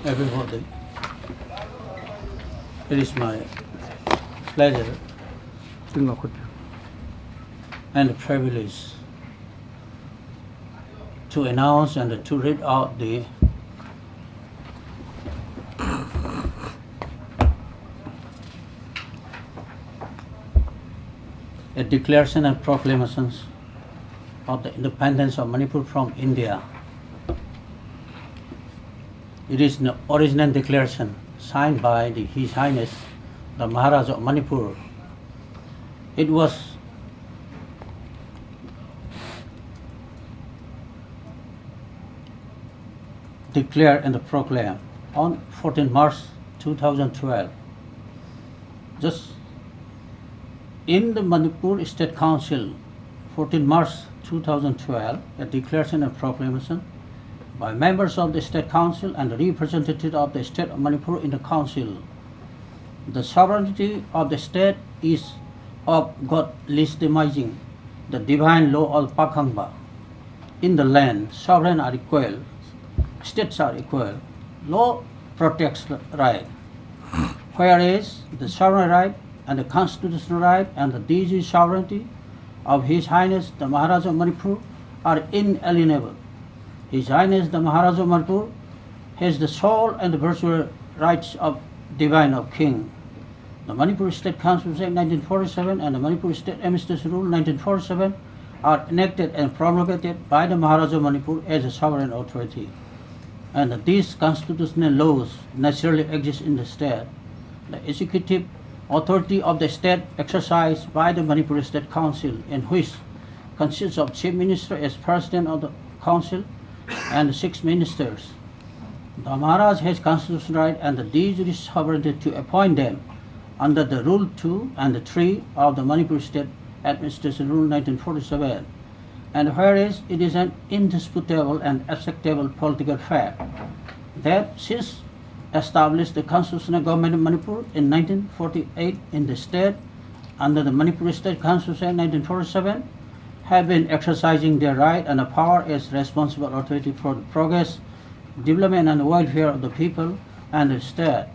everybody. It is my pleasure and privilege to announce and to read out the a declaration and proclamations of the independence of Manipur from India. It is the original declaration signed by His Highness the Maharaj of Manipur. It was declared and proclaimed on 14 March 2012. Just in the Manipur State Council, 14 March 2012, a declaration and proclamation by members of the State Council and representatives of the State of Manipur in the Council. The sovereignty of the state is of God legitimizing the divine law of Pakhangba. In the land, sovereign are equal, states are equal. Law protects right, whereas the sovereign right and the constitutional right and the de jure sovereignty of His Highness the Maharaj of Manipur are inalienable. His Highness the Maharaj of Manipur has the sole and the virtual rights of divine of king. The Manipur State Council Act 1947 and the Manipur State Administration Rule 1947 are enacted and promulgated by the Maharaj of Manipur as a sovereign authority. And these constitutional laws naturally exist in the state. The executive authority of the state exercised by the Manipur State Council, in which consists of Chief Minister as President of the Council and 6 ministers. The Maharaj has constitutional right and the de jure sovereignty to appoint them under the Rule 2 and 3 of the Manipur State Administration Rule 1947. And whereas it is an indisputable and acceptable political fact that since established the constitutional government of Manipur in 1948 in the state under the Manipur State Council Act 1947 have been exercising their right and power as responsible authority for the progress, development and welfare of the people and the state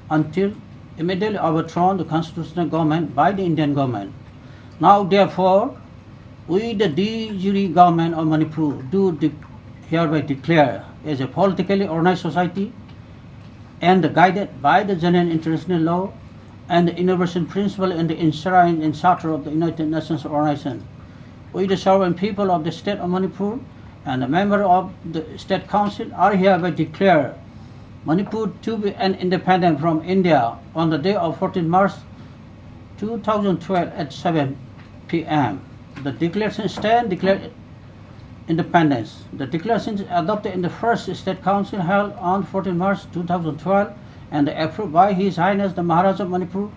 until immediately overthrown the constitutional government by the Indian government. Now therefore, we the de jure government of Manipur do hereby declare as a politically organized society and guided by the general international law and the universal principle and the enshrined in Charter of the United Nations Organization. We the sovereign people of the state of Manipur and the member of the State Council are hereby declare Manipur to be an independent from India on the day of 14 March 2012 at 7 p.m. The declaration stands declared independence. The declaration is adopted in the first State Council held on 14 March 2012 and approved by His Highness the Maharaj of Manipur.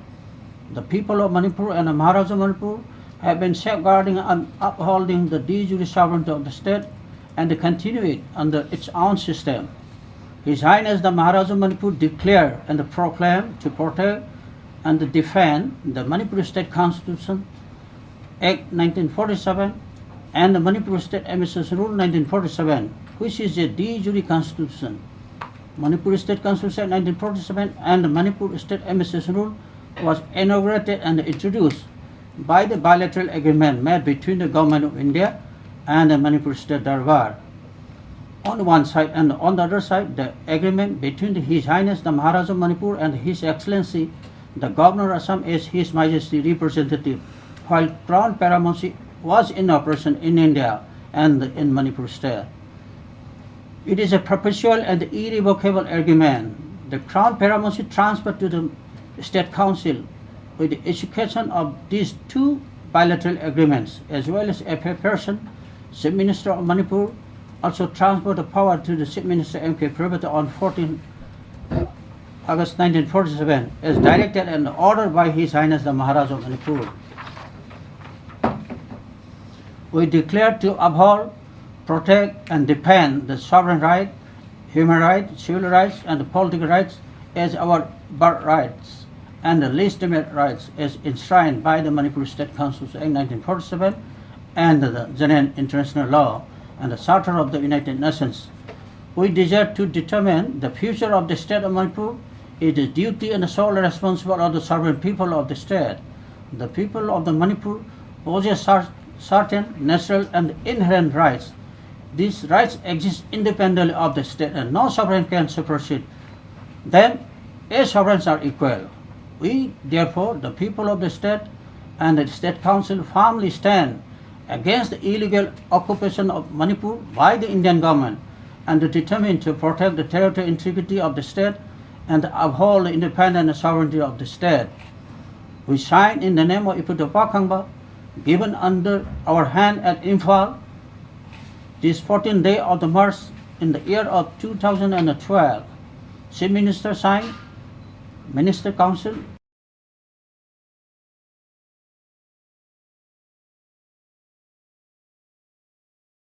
The people of Manipur and the Maharaj of Manipur have been safeguarding and upholding the de jure sovereignty of the state and continue it under its own system. His Highness the Maharaj of Manipur declared and proclaimed to protect and defend the Manipur State Constitution Act 1947 and the Manipur State Administration Rule 1947, which is a de jure constitution. Manipur State Constitution Act 1947 and the Manipur State Administration Rule was inaugurated and introduced by the bilateral agreement made between the Government of India and the Manipur State Darbar on one side, and on the other side the agreement between His Highness the Maharaj of Manipur and His Excellency the Governor of Assam as His Majesty representative, while Crown Paramountcy was in operation in India and in Manipur State. It is a perpetual and irrevocable agreement. The Crown Paramountcy transferred to the State Council with the execution of these two bilateral agreements, as well as a person, Chief Minister of Manipur, also transferred the power to the Chief Minister M.K. Prabhat on 14 August 1947 as directed and ordered by His Highness the Maharaj of Manipur. We declare to uphold, protect and defend the sovereign right, human rights, civil rights and political rights as our birth rights and the legitimate rights as enshrined by the Manipur State Council Act 1947 and the general international law and the Charter of the United Nations. we desire to determine the future of the state of Manipur. It is duty and the sole responsibility of the sovereign people of the state. The people of the Manipur possess certain natural and inherent rights. These rights exist independently of the state, and no sovereign can supersede them, as sovereigns are equal. We, therefore, the people of the state and the State Council firmly stand against the illegal occupation of Manipur by the Indian government and are determined to protect the territorial integrity of the state and uphold the independence and sovereignty of the state. We sign in the name of Iputo Pakhangba, given under our hand at Imphal, this 14th day of the March in the year of 2012. Chief Minister signed, Minister Council